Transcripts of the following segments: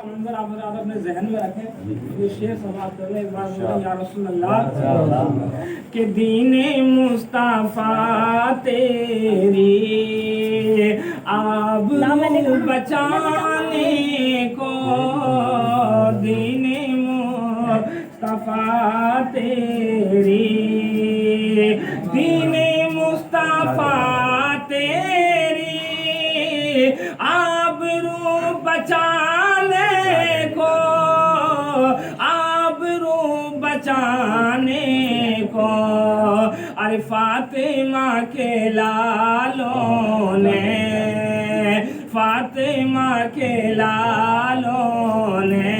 منظر آپ حضرات اپنے ذہن میں رکھیں. یہ شعر سماعت کر لیں ایک بار بولیں یا رسول اللہ کہ دین مصطفیٰ تیری آب بچانے کو, دین مصطفیٰ تیری, دین مصطفیٰ تیری آبرو بچانے کو, آبرو بچانے کو, ارے فاطمہ کے لالوں نے, فاطمہ کے لالوں نے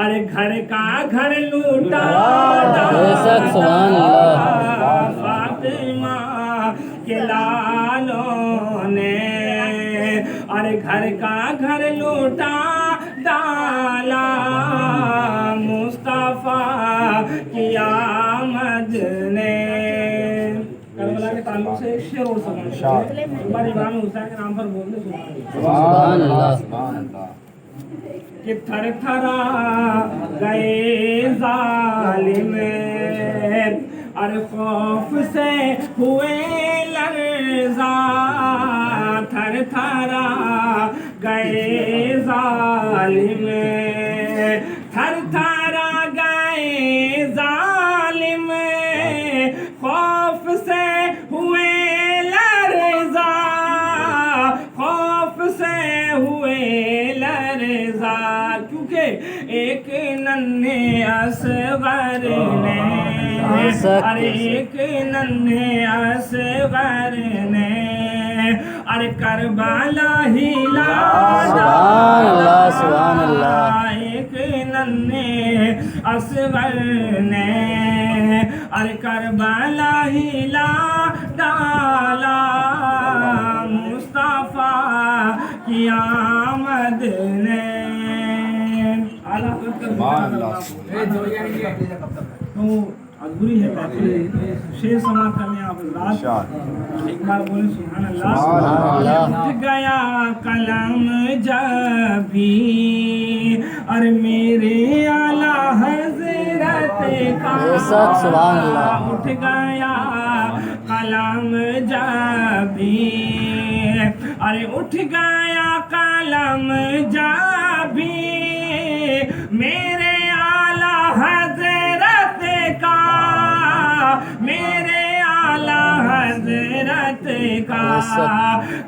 ارے گھر کا گھر لوٹا فاطمہ کے لالوں نے ارے گھر کا گھر لوٹا ڈالا, مصطفیٰ کی آمد نے. کربلا کے تعلق سے ایک شعر اور سمجھ ایک بار امام حسین کے نام پر بول دے سبحان اللہ. کہ تھر تھرا گئے ظالم اور خوف سے ہوئے لرزاں, تھر تھرا گئے ظالم, تھر تھرا گئے ظالم, خوف سے ہوئے لرزاں, خوف سے ہوئے لرزاں, کیونکہ ایک ننھے اصغر نے, ارے ایک ننھے اصغر نے ارے کربلا ہلا, سبحان اللہ سبحان اللہ, ایک ننھے اصغر نے ارے کربلا ہلا ڈالا, مصطفیٰ کی آمد نے. تو ادھوری ہے شعر سماعت کرنے آپ حضرات ایک بار بولیں سبحان اللہ. اٹھ گیا قلم جب بھی اور میرے اعلیٰ حضرت کا, سبحان اللہ, اٹھ گیا قلم جب بھی, ارے اٹھ گیا قلم جب بھی میرے اعلیٰ حضرت کا, میرے اعلیٰ حضرت کا,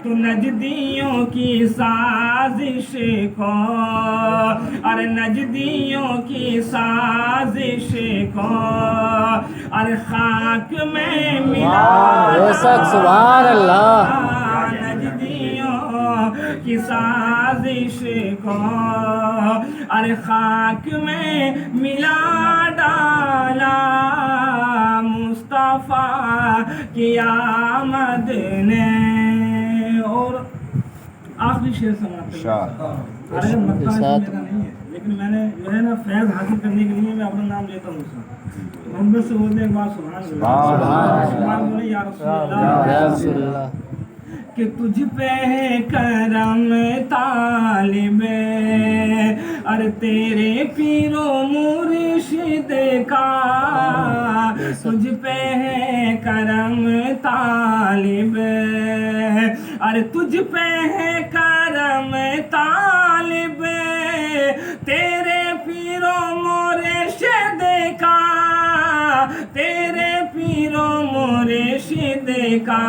تو نجدیوں کی سازش کو, اور نجدیوں کی سازش کو اور خاک میں ملا, سبحان اللہ, نجدیوں کی سازش کو اور خاک میں ملا ڈالا, مصطفیٰ کی آمد نے. اور آخری شعر سماعت کریں. مطلب میرا نہیں ہے لیکن میں نے جو ہے نا فیض حاصل کرنے کے لیے میں اپنا نام لیتا ہوں. محمد سے بولتے ایک بار سبحان اللہ, سبحان اللہ یا رسول اللہ. کہ تجھ پہ کرم طالب اور تیرے پیر و مرشد کا, تجھ پہ کرم طالب اور تجھ پہ کرم طالب, تیرے پیر و مرشد کا, تیرے پیر و مرشد کا,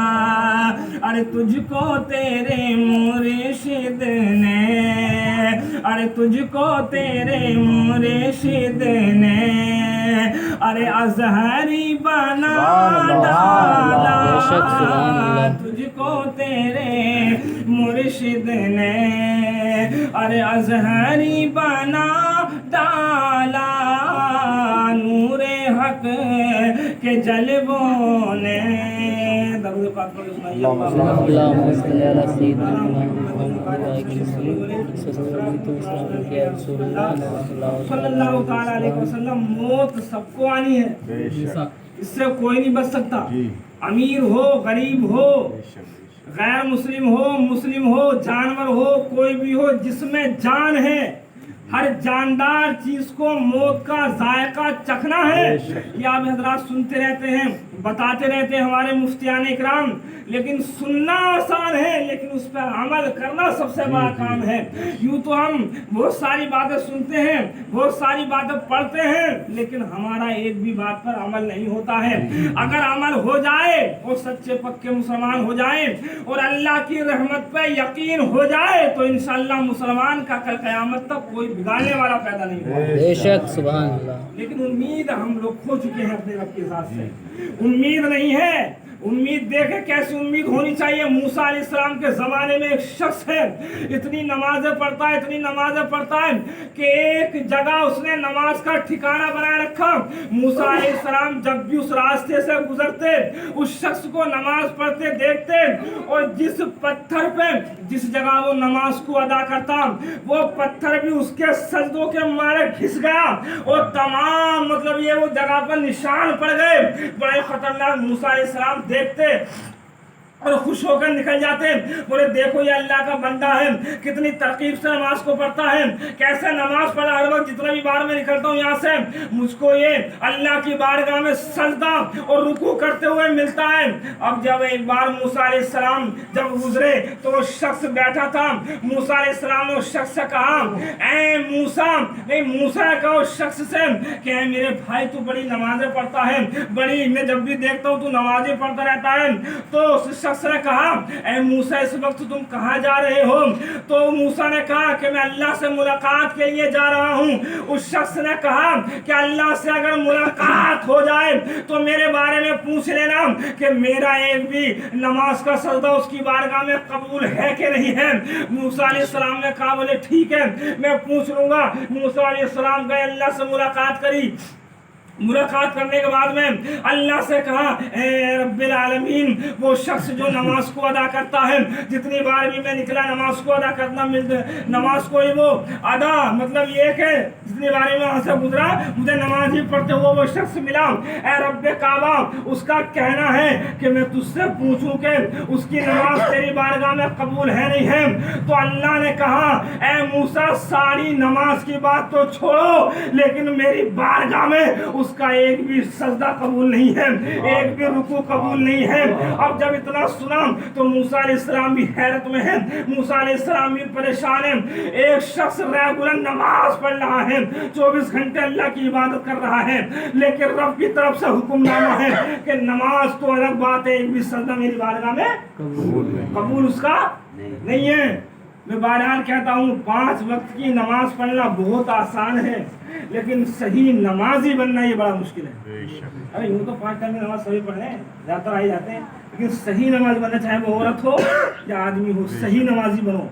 ارے تجھ کو تیرے مرشد نے, ارے تجھ کو تیرے مرشد نے ارے ازہری بنا ڈالا, تجھ کو تیرے مرشد نے ارے ازہری بنا ڈالا, نور حق کے جلووں نے. درود پاک پڑھو سنائیے اللہم صلی علی سیدنا محمد صلی اللہ تعالی علیہ وسلم. موت سب کو آنی ہے, اس سے کوئی نہیں بچ سکتا, امیر ہو غریب ہو غیر مسلم ہو مسلم ہو جانور ہو کوئی بھی ہو, جس میں جان ہے हर जानदार चीज को मौत का जायका चखना है। ये आप हजरात सुनते रहते हैं, बताते रहते हैं हमारे मुफ्तियान इकराम, लेकिन सुनना आसान है लेकिन उस पर अमल करना सबसे बड़ा काम है। यूं तो हम बहुत सारी बातें सुनते हैं, बहुत सारी बातें पढ़ते हैं, लेकिन हमारा एक भी बात पर अमल नहीं होता है। अगर अमल हो जाए और सच्चे पक्के मुसलमान हो जाए और अल्लाह की रहमत पर यकीन हो जाए तो इंशाअल्लाह मुसलमान का कल क़यामत तक कोई बिगाड़ने वाला पैदा नहीं होगा। बेशक सुभान अल्लाह। लेकिन उम्मीद हम लोग खो चुके हैं अपने रब के साथ से, उम्मीद नहीं है। उम्मीद देखे कैसी उम्मीद होनी चाहिए। मूसा अलैहिस्सलाम के जमाने में एक शख्स है, इतनी नमाजें पढ़ता है, इतनी नमाजें पढ़ता है कि एक जगह उसने नमाज का ठिकाना बनाए रखा। मूसा अलैहिस्सलाम जब भी उस रास्ते से गुजरते उस शख्स को नमाज पढ़ते देखते और जिस पत्थर पे जिस जगह वो नमाज को अदा करता वो पत्थर भी उसके सजदों के मारे घिस गया और तमाम मतलब ये वो जगह पर निशान पड़ गए। बड़े खतरनाक। मूसा अलैहिस्सलाम देखते और खुश होकर निकल जाते, बोले देखो ये अल्लाह का बंदा है, कितनी तरकीब से नमाज को पढ़ता है, कैसे नमाज पढ़ा। हर वक्त जितना भी बार मैं निकलता हूँ यहाँ से मुझको ये अल्लाह की बारगाह में सजदा और रुकू करते हुए मिलता है। अब जब एक बार मूसा अलैहिस्सलाम जब गुजरे तो वो शख्स बैठा था। मूसा अलैहिस्सलाम ने उस शख्स से कहा, ऐ मूसा, नहीं मूसा ने कहा उस शख्स से कि ऐ मेरे भाई तू बड़ी नमाजें पढ़ता है, बड़ी मैं जब भी देखता हूँ तू नमाजें पढ़ता रहता है। तो उस शख्स ने कहा, ऐ मूसा इस वक्त तुम कहाँ जा रहे हो? तो मूसा ने कहा कि मैं अल्लाह से मुलाकात के लिए जा रहा हूँ। उस शख्स ने कहा कि अल्लाह से अगर मुलाकात हो जाए तो मेरे बारे में पूछ लेना कि मेरा एक भी नमाज का सजदा उसकी बारगाह में कबूल है कि नहीं है। मूसा अलैहिस्सलाम ने कहा, बोले ठीक है मैं पूछ लूंगा। मूसा अलैहिस्सलाम गए, अल्लाह से मुलाकात करी। मुलाकात करने के बाद में अल्लाह से कहा, ए रब्बिल आलमीन, वो शख्स जो नमाज को अदा करता है, जितनी बार भी मैं निकला नमाज को अदा करना नमाज को ही वो अदा मतलब ये कि जितनी बार मैं वहाँ से गुजरा मुझे नमाज ही पढ़ते हुए वो शख्स मिला। ए रब्बे काबा, उसका कहना है कि मैं तुझसे पूछूं कि उसकी नमाज तेरी बारगाह में कबूल है नहीं है। तो अल्लाह ने कहा, ए मूसा सारी नमाज की बात तो छोड़ो लेकिन मेरी बारगाह में उसका एक भी सजदा कबूल नहीं है, एक भी रुकू कबूल नहीं है। अब जब इतना सुना तो मूसा अलैहिस्सलाम भी हैरत में है, मूसा अलैहिस्सलाम भी परेशान है। एक शख्स रेगुलर नमाज पढ़ रहा है, 24 घंटे अल्लाह की इबादत कर रहा है, लेकिन रब की तरफ से हुक्मनामा है कि नमाज तो अलग बात है, एक भी सजदा मेरी बारगाह में कबूल उसका नहीं है। मैं बारहाल कहता हूँ 5 वक्त की नमाज पढ़ना बहुत आसान है, लेकिन सही नमाजी बनना ये बड़ा मुश्किल है। अरे यूँ तो 5 टाइम की नमाज सभी पढ़े ज़्यादातर आ ही जाते हैं, लेकिन सही नमाज बनना, चाहे वो औरत हो या आदमी हो, सही नमाजी बनो।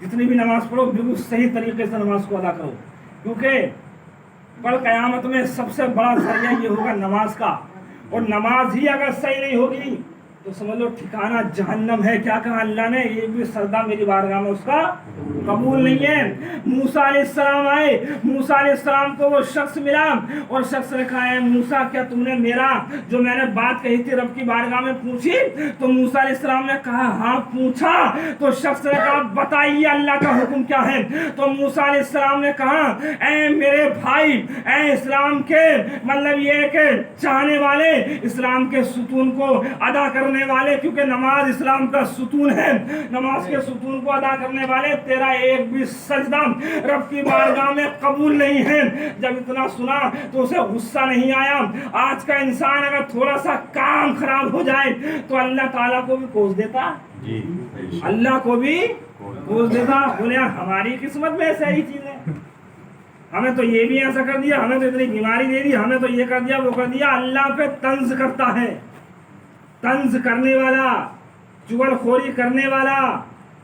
जितनी भी नमाज पढ़ो बिल्कुल सही तरीके से नमाज को अदा करो, क्योंकि कल क़यामत में सबसे बड़ा जरिया ये होगा नमाज का। और नमाज ही अगर सही नहीं होगी तो समझ लो ठिकाना जहन्नम है। क्या कहा अल्लाह ने, ये भी सजदा मेरी बारगाह में उसका कबूल नहीं है। मूसा अलैहिस्सलाम आए, मूसा अलैहिस्सलाम को वो शख्स मिला और शख्स ने कहा, है मूसा क्या तुमने मेरा जो मैंने बात कही थी रब की बारगाह में पूछी? तो मूसा अलैहिस्सलाम ने कहा हाँ पूछा। तो शख्स ने कहा बताइए अल्लाह का हुक्म क्या है? तो मूसा अलैहिस्सलाम ने कहा, ऐ मेरे भाई, ऐ इस्लाम के मतलब ये के चाहने वाले, इस्लाम के सुतून को अदा करने वाले, क्योंकि नमाज इस्लाम का सुतून है, नमाज के सुतून को अदा करने वाले, तेरा एक भी सजदा रब की बारगाह में कबूल नहीं है। जब इतना सुना तो उसे गुस्सा नहीं आया। आज का इंसान अगर थोड़ा सा काम खराब हो जाए तो अल्लाह ताला को भी कोस देता, अल्लाह को भी कोस देता। बोले हमारी किस्मत में ऐसी चीज है, हमें तो ये भी ऐसा कर दिया, हमें तो इतनी बीमारी दे दी, हमें तो ये कर दिया वो कर दिया। अल्लाह पे तंज करता है, तंज करने वाला, चुगलखोरी करने वाला।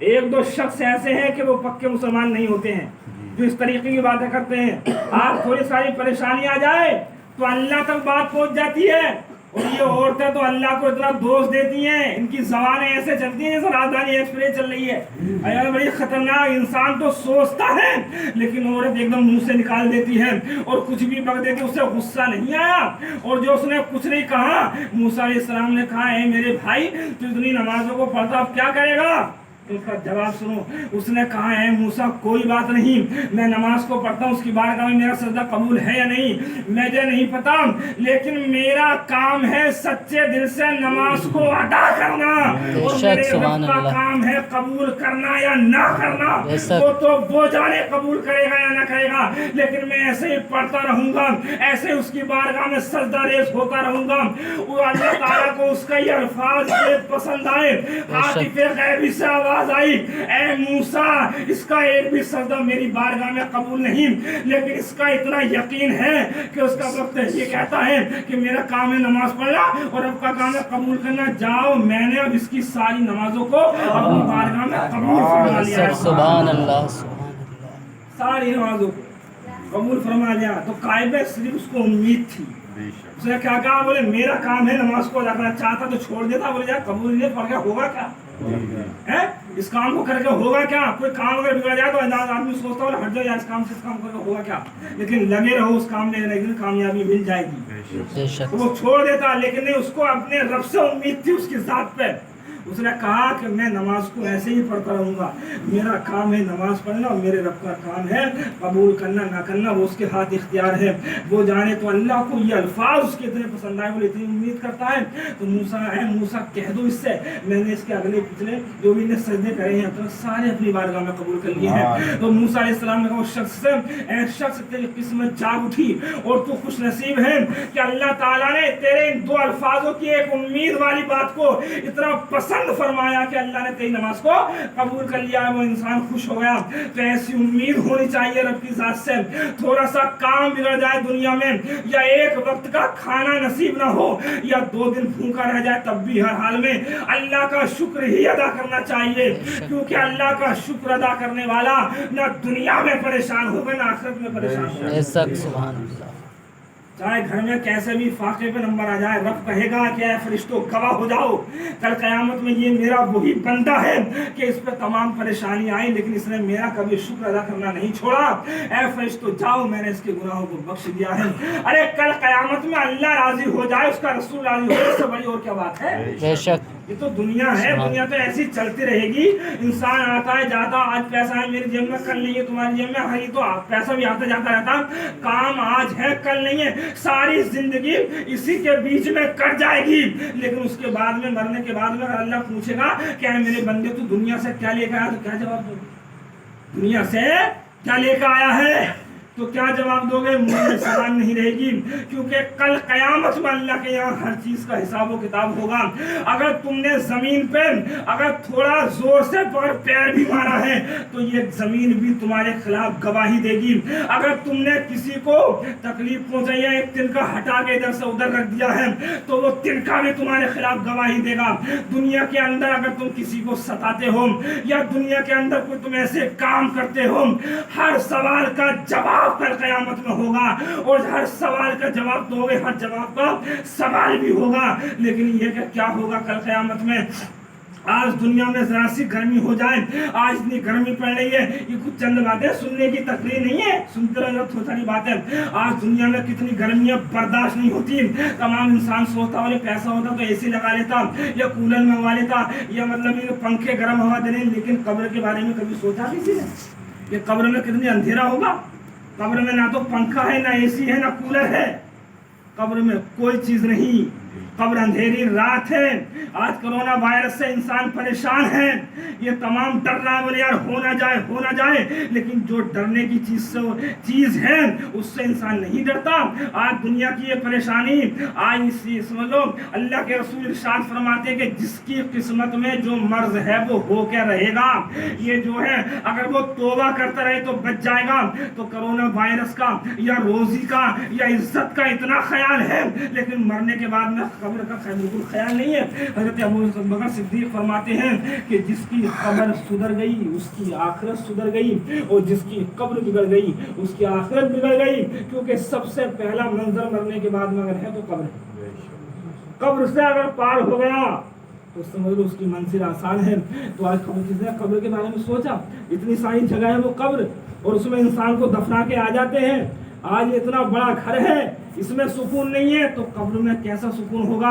1-2 शख्स ऐसे हैं कि वो पक्के मुसलमान नहीं होते हैं, जो इस तरीके की बातें करते हैं। आज थोड़ी सारी परेशानी आ जाए तो अल्लाह तक बात पहुंच जाती है, और ये औरतें तो अल्लाह को इतना दोष देती हैं, इनकी ज़बानें ऐसे चलती हैं जैसे राजधानी एक्सप्रेस चल रही है। अरे बड़ी खतरनाक। इंसान तो सोचता है लेकिन औरत एकदम मुंह से निकाल देती है और कुछ भी बक देती है, उसे गुस्सा नहीं आया। और जो उसने कुछ नहीं कहा, मूसा अलैहिस्सलाम ने कहा, है मेरे भाई तू इतनी नमाजों को पढ़ता अब क्या करेगा? तो उसका जवाब सुनो। उसने कहा है मूसा कोई बात नहीं, मैं नमाज को पढ़ता हूँ, उसकी बारगाह में मेरा सजदा कबूल है या नहीं मुझे नहीं पता, लेकिन मेरा काम है सच्चे दिल से नमाज को अदा करना, और मेरे रब का काम है कबूल करना या ना करना। वो तो वो जाने कबूल करेगा या ना करेगा, लेकिन मैं ऐसे ही पढ़ता रहूंगा, ऐसे उसकी बारगाह में सजदा रेज़ होता रहूंगा। वो अल्लाह ताला को उसका ये अल्फाज पसंद आए, आतिफ़े गैबी से आवाज आई, ऐ मूसा इसका एक भी सजदा मेरी बारगाह में कबूल नहीं, लेकिन इसका इतना यकीन है कि उसका वक्त ये कहता है कि मेरा काम है नमाज पढ़ना और अब का काम है कबूल करना। जाओ, मैंने अब इसकी सारी नमाजों को अपनी बारगाह में कबूल फरमा लिया है। सुभान अल्लाह, सारी नमाजों को कबूल फरमा लिया। तो कायबे सिर्फ उसको उम्मीद थी। उसने क्या कहा, बोले मेरा काम है नमाज को अदा करना, चाहता तो छोड़ देता, बोले यार कबूल नहीं पढ़ के होगा क्या है, इस काम को करके होगा क्या। कोई काम अगर बिगड़ जाए तो आदमी सोचता है हट जाओ यार, इस काम से इस काम करके होगा क्या, लेकिन लगे रहो उस काम में, लेकिन कामयाबी मिल जाएगी। तो वो छोड़ देता, लेकिन नहीं, उसको अपने रब से उम्मीद थी, उसकी जात पे। उसने कहा कि मैं नमाज को ऐसे ही पढ़ता रहूंगा, मेरा काम है नमाज पढ़ना और मेरे रब का काम है कबूल करना ना करना, वो उसके हाथ इख्तियार है। वो जाने तो अल्लाह को ये अल्फाज उसके इतने पसंद आए, बोले इतनी उम्मीद करता है। तो मूसा कह दो इससे, मैंने इसके अगले पिछले जो भी सजदे करे हैं तो सारे अपनी बारगाह में कबूल कर लिए हैं। तो मूसा अलैहिस्सलाम ने कहा उस शख्स से, ऐ शख्स तेरी किस्मत जाग उठी और तू खुश नसीब है कि अल्लाह ताला ने तेरे इन दो अल्फाजों की एक उम्मीद वाली बात को इतना पसंद फरमाया कि अल्लाह ने तेरी नमाज को कबूल कर लिया। वो इंसान खुश हो गया। तो ऐसी उम्मीद होनी चाहिए रब की जात से। थोड़ा सा काम बिगड़ जाए दुनिया में, या एक वक्त का खाना नसीब ना हो, या 2 दिन भूखा रह जाए, तब भी हर हाल में अल्लाह का शुक्र ही अदा करना चाहिए, क्योंकि अल्लाह का शुक्र अदा करने वाला ना दुनिया में परेशान होगा ना आखिरत में परेशान होगा। चाहे घर में कैसे भी फाके पे नंबर आ जाए, रब कहेगा कि ऐ फरिश्तों गवाह हो जाओ, कल क़यामत में ये मेरा वही बंदा है कि इस पे तमाम परेशानी आई, लेकिन इसने मेरा कभी शुक्र अदा करना नहीं छोड़ा। ऐ फरिश्तों जाओ, मैंने इसके गुनाहों को बख्श दिया है। अरे कल क़यामत में अल्लाह राजी हो जाए, उसका रसूल राजी हो जाए, इससे बड़ी और क्या बात है। बेशक ये तो दुनिया है, दुनिया तो ऐसी चलती रहेगी। इंसान आता है जाता, आज पैसा है मेरी जेब में, कल नहीं है तुम्हारी जेब में, हाँ ये तो पैसा भी आता जाता रहता, काम आज है कल नहीं है, सारी जिंदगी इसी के बीच में कट जाएगी। लेकिन उसके बाद में, मरने के बाद में अगर अल्लाह पूछेगा क्या मेरे बंदे तू दुनिया से क्या लेकर आया, तो क्या जवाब दोगे, दुनिया से क्या लेकर आया है, तो क्या जवाब दोगे, मुंह में जबान नहीं रहेगी, क्योंकि कल कयामत में अल्लाह के यहाँ हर चीज का हिसाब व किताब होगा। अगर तुमने जमीन पे अगर थोड़ा जोर से पैर भी मारा है तो ये जमीन भी तुम्हारे खिलाफ गवाही देगी। अगर तुमने किसी को तकलीफ पहुंचाई है, एक तिनका हटा के इधर से उधर रख दिया है, तो वो तिनका भी तुम्हारे खिलाफ गवाही देगा। दुनिया के अंदर अगर तुम किसी को सताते हो या दुनिया के अंदर कोई तुम ऐसे काम करते हो, हर सवाल का जवाब कल क़यामत में होगा, और हर सवाल का जवाब दोगे, हर जवाब का सवाल भी होगा। लेकिन ये क्या होगा कल क़यामत में, आज दुनिया में जरा सी गर्मी हो जाए, आज इतनी गर्मी पड़ रही है, ये कुछ चंद बातें सुनने की तकलीफ नहीं है, सुनते रहो थोड़ी सारी बातें। आज दुनिया में कितनी गर्मी है, बर्दाश्त नहीं होती। तमाम इंसान सोचता हो पैसा होता तो एसी लगा लेता या कूलर मंगवा लेता, या मतलब ये पंखे गर्म हवा देने, लेकिन कब्र के बारे में कभी सोचा किसी ने कि कब्र में कितनी अंधेरा होगा। कब्र में ना तो पंखा है, ना एसी है, ना कूलर है, कब्र में कोई चीज नहीं, कब्र अंधेरी रात है। आज कोरोना वायरस से इंसान परेशान है, ये तमाम डर रहा है, बोले यार हो ना जाए, लेकिन जो डरने की चीज है उससे इंसान नहीं डरता। आज दुनिया की ये परेशानी, आज समझ लो अल्लाह के रसूल इरशाद फरमाते हैं कि जिसकी किस्मत में जो मर्ज है वो हो क्या रहेगा। ये जो है अगर वो तौबा करता रहे तो बच जाएगा। तो कोरोना वायरस का या रोजी का या इज्जत का इतना ख्याल है, लेकिन मरने के बाद में कब्र का बिल्कुल ख्याल नहीं है। हज़रत अबू बकर सिद्दीक फरमाते हैं कि जिसकी कब्र सुधर गई उसकी आखिरत सुधर गई, और जिसकी कब्र बिगड़ गई उसकी आखिरत बिगड़ गई। क्योंकि सबसे पहला मंजर मरने के बाद में अगर है तो कब्र है। कब्र से अगर पार हो गया तो समझ लो उसकी मंजिल आसान है। तो आज कब्र के बारे में सोचा, इतनी सारी जगह है वो कब्र, और उसमें इंसान को दफना के आ जाते हैं। آج इतना बड़ा घर है, इसमें सुकून नहीं है तो कब्र में कैसा सुकून होगा।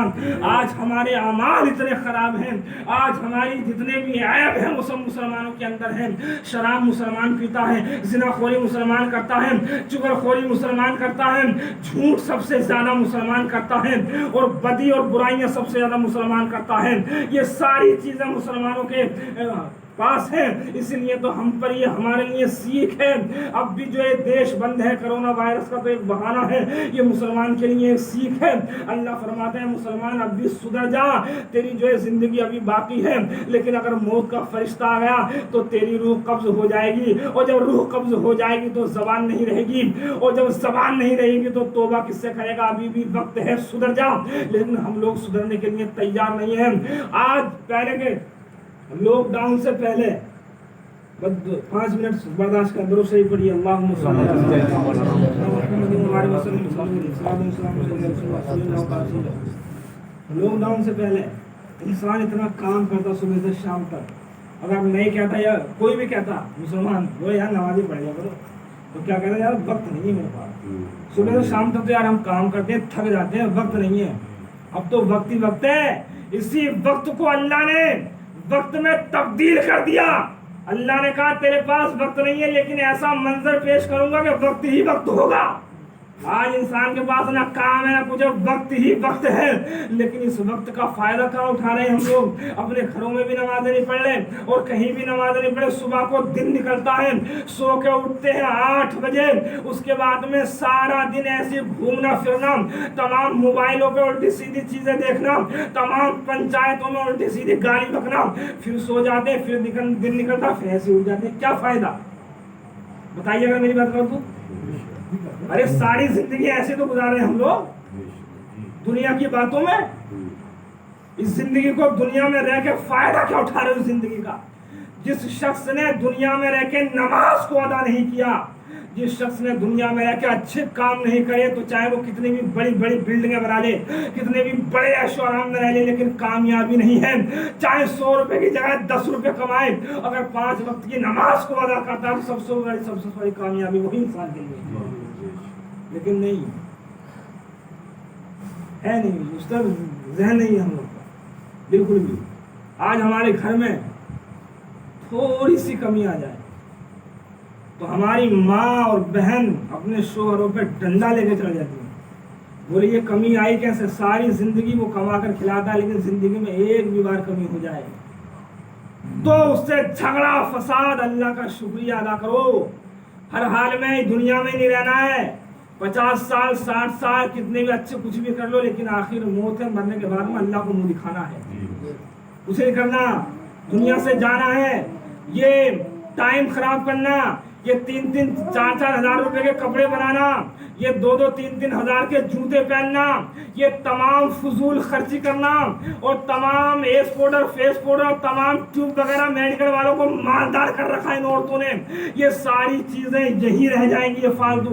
आज हमारे अमाल इतने खराब हैं, आज हमारी जितने भी ऐब हैं वो सब मुसलमानों के अंदर हैं। शराब मुसलमान पीता है, ज़िनाखोरी मुसलमान करता है, चुगलखोरी मुसलमान करता है, झूठ सबसे ज़्यादा मुसलमान करता है और बदी और बुराइयां सबसे ज़्यादा मुसलमान करता है। ये सारी चीज़ें मुसलमानों के पास है, इसलिए तो हम पर ये हमारे लिए सीख है। अब भी जो ये देश बंद है कोरोना वायरस का तो एक बहाना है, ये मुसलमान के लिए एक सीख है। अल्लाह फरमाते हैं मुसलमान अब भी सुधर जा, तेरी जो है जिंदगी अभी बाकी है, लेकिन अगर मौत का फरिश्ता आ गया तो तेरी रूह कब्ज हो जाएगी, और जब रूह कब्ज हो जाएगी तो जबान नहीं रहेगी, और जब जबान नहीं रहेगी तो तौबा किससे करेगा। अभी भी वक्त है, सुधर जा, लेकिन हम लोग सुधरने के लिए तैयार नहीं है। आज पहले के लॉकडाउन से पहले 5 मिनट बर्दाश्त कर, दरूद शरीफ पढ़िए। अल्लाहुम्मा सल्ली अला लॉकडाउन से पहले इंसान इतना काम करता सुबह से शाम तक, अगर नहीं कहता या कोई भी कहता मुसलमान वो यार नमाज़ी पढ़ लिया करो, तो क्या कहता यार वक्त नहीं है मेरे पास, सुबह से शाम तक तो यार हम काम करते हैं थक जाते हैं, वक्त नहीं है। अब तो वक्त ही वक्त है। इसी वक्त को अल्लाह ने वक्त में तब्दील कर दिया। अल्लाह ने कहा तेरे पास वक्त नहीं है, लेकिन ऐसा मंजर पेश करूंगा कि वक्त ही वक्त होगा। आज इंसान के पास ना काम है ना कुछ, वक्त ही वक्त है, लेकिन इस वक्त का फायदा कहाँ उठा रहे हैं हम लोग। अपने घरों में भी नमाज़ें नहीं पढ़ रहे और कहीं भी नमाज़ें नहीं पढ़े। सुबह को दिन निकलता है, सो के उठते हैं 8 बजे, उसके बाद में सारा दिन ऐसे घूमना फिरना, तमाम मोबाइलों पे उल्टी सीधी चीजें देखना, तमाम पंचायतों में उल्टी सीधी गाली बकना, फिर सो जाते, फिर दिन निकलता, फिर ऐसे उठ जाते। क्या फायदा बताइए अगर मेरी बात करो तो। अरे सारी जिंदगी ऐसे तो गुजारे हम लोग दुनिया की बातों में। इस जिंदगी को दुनिया में रह के फायदा क्या उठा रहे हो जिंदगी का। जिस शख्स ने दुनिया में रह के नमाज को अदा नहीं किया, जिस शख्स ने दुनिया में रह के अच्छे काम नहीं करे, तो चाहे वो कितनी भी बड़ी बड़ी बिल्डिंगें बना ले, कितने भी बड़े ऐशो आराम में रह ले, लेकिन कामयाबी नहीं है। चाहे 100 रुपए की जगह 10 रुपए कमाए, अगर 5 वक्त की नमाज को अदा करता है तो सबसे बड़ी कामयाबी वही इंसान के लिए। लेकिन नहीं है, नहीं उस तरफ ज़हन नहीं है हम लोग का बिल्कुल भी। आज हमारे घर में थोड़ी सी कमी आ जाए तो हमारी माँ और बहन अपने शोहरों पे डंडा लेके चल जाती है। बोले ये कमी आई कैसे, सारी जिंदगी वो कमा कर खिलाता है, लेकिन जिंदगी में एक भी बार कमी हो जाए तो उससे झगड़ा फसाद। अल्लाह का शुक्रिया अदा करो। हर हाल में दुनिया में नहीं रहना है। 50 साल 60 साल कितने भी अच्छे कुछ भी कर लो, लेकिन आखिर मौत है, मरने के बाद में अल्लाह को मुंह दिखाना है, कुछ नहीं करना, दुनिया से जाना है। ये टाइम खराब करना, ये 3-3 4-4 हजार रुपए के कपड़े बनाना, ये 2-2 3-3 हजार के जूते पहनना, ये तमाम फजूल खर्ची करना, और तमाम एस पाउडर फेस पाउडर और तमाम ट्यूब वगैरह मेडिकल वालों को मालदार कर रखा है इन औरतों ने। ये सारी चीजें यही रह जाएंगी, ये फालतू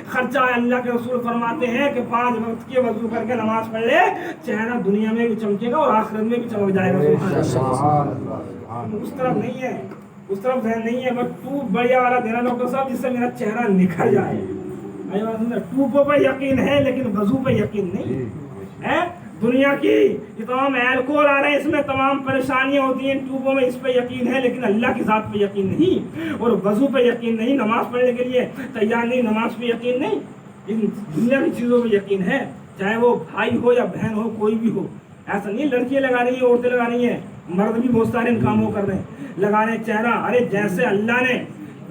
खर्चा। अल्लाह के रसूल फरमाते हैं कि 5 वक्त की वजू करके नमाज पढ़ ले, चेहरा दुनिया में भी चमकेगा और आखिरत में भी चमक जाएगा। उस तरफ नहीं है, उस तरफ ध्यान नहीं है, बस टू बढ़िया वाला देना डॉक्टर साहब जिससे मेरा चेहरा निखर जाए। टूबों पे यकीन है लेकिन वजू पे यकीन नहीं है। दुनिया की तमाम एल्कोहल आ रहे हैं, इसमें तमाम परेशानियां होती हैं, ट्यूबों में इस पे यकीन है, लेकिन अल्लाह की ज़ात पे यकीन नहीं, और वजू पे यकीन नहीं, नमाज पढ़ने के लिए तैयार नहीं, नमाज पे यकीन नहीं, इन दुनिया की चीज़ों पे यकीन है। चाहे वो भाई हो या बहन हो, कोई भी हो। ऐसा नहीं लड़कियां लगा रही है, औरतें लगा रही हैं, मर्द भी बहुत सारे इन कामों कर रहे हैं, लगा रहे चेहरा। अरे जैसे अल्लाह ने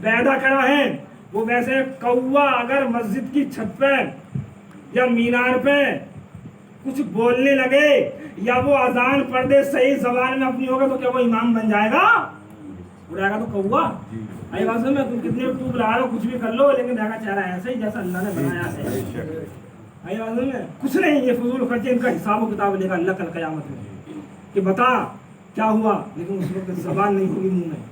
पैदा करा है वो वैसे कौवा अगर मस्जिद की छत पे या मीनार पे कुछ बोलने लगे या वो अजान पढ़ दे सही जबान में अपनी होगा, तो क्या वो इमाम बन जाएगा? उड़ाएगा तो कौवा। आई बात में तुम कितने टूब लगा लो, कुछ भी कर लो, लेकिन रहेगा चेहरा ऐसे ही जैसा अल्लाह ने बनाया है। आई बात में कुछ नहीं, ये फजूल खर्चे, इनका हिसाब किताब लेगा अल्लाह कल क़यामत में कि बता क्या हुआ, लेकिन उस वक्त जबान नहीं होगी मुंह में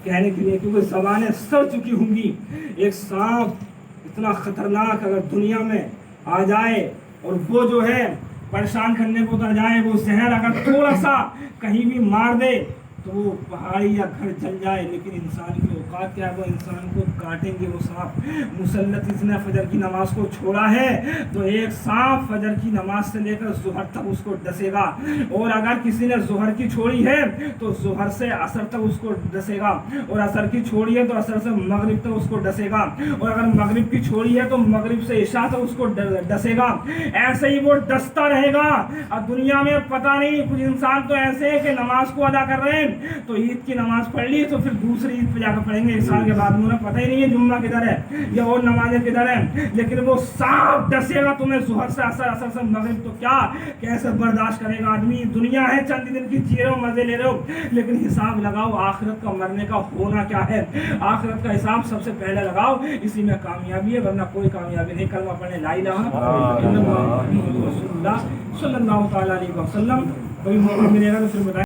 कहने के लिए, क्योंकि जबानें सड़ चुकी होंगी। एक सांप इतना खतरनाक अगर दुनिया में आ जाए और वो जो है परेशान करने को उतर जाए, वो जहर अगर थोड़ा सा कहीं भी मार दे तो वो पहाड़ी या घर जल जाए, लेकिन इंसान की औकात क्या है, वो इंसान को काटेंगे वो सांप। मुसल्लत इसने फजर की नमाज को छोड़ा है तो एक सांप फजर की नमाज से लेकर ज़ुहर तक उसको डसेगा, और अगर किसी ने ज़ुहर की छोड़ी है तो ज़ुहर से असर तक उसको डसेगा, और असर की छोड़ी है तो असर से मगरिब तक उसको डसेगा, और अगर मगरिब की छोड़ी है तो मगरिब से इशा तक उसको डसेगा। ऐसे ही वो डसता रहेगा। अब दुनिया में पता नहीं, कुछ इंसान तो ऐसे है कि नमाज को अदा कर रहे हैं तो ईद की नमाज पढ़ ली तो फिर दूसरी ईद पे जाकर पढ़ेंगे एक साल के बाद, उन्हें पता ही नहीं है जुम्मा किधर है या और नमाजें किधर है, लेकिन वो सांप डसेगा तुम्हें ज़ुहर से असर, असर से मगरिब, तो क्या कैसे बर्दाश्त करेगा आदमी। दुनिया है चंद दिन की, जी रहे हो, मजे ले रहे हो, लेकिन हिसाब लगाओ आखिरत का, मरने का होना क्या है। आखिरत का हिसाब सबसे पहले लगाओ, इसी में कामयाबी है, वरना कोई कामयाबी नहीं। कलमा पढ़ने ला इलाहा इल्लल्लाह मुहम्मदुर रसूलुल्लाह सल्लल्लाहु तआला अलैहि वसल्लम। कोई मौका मिलेगा तो फिर बताएं।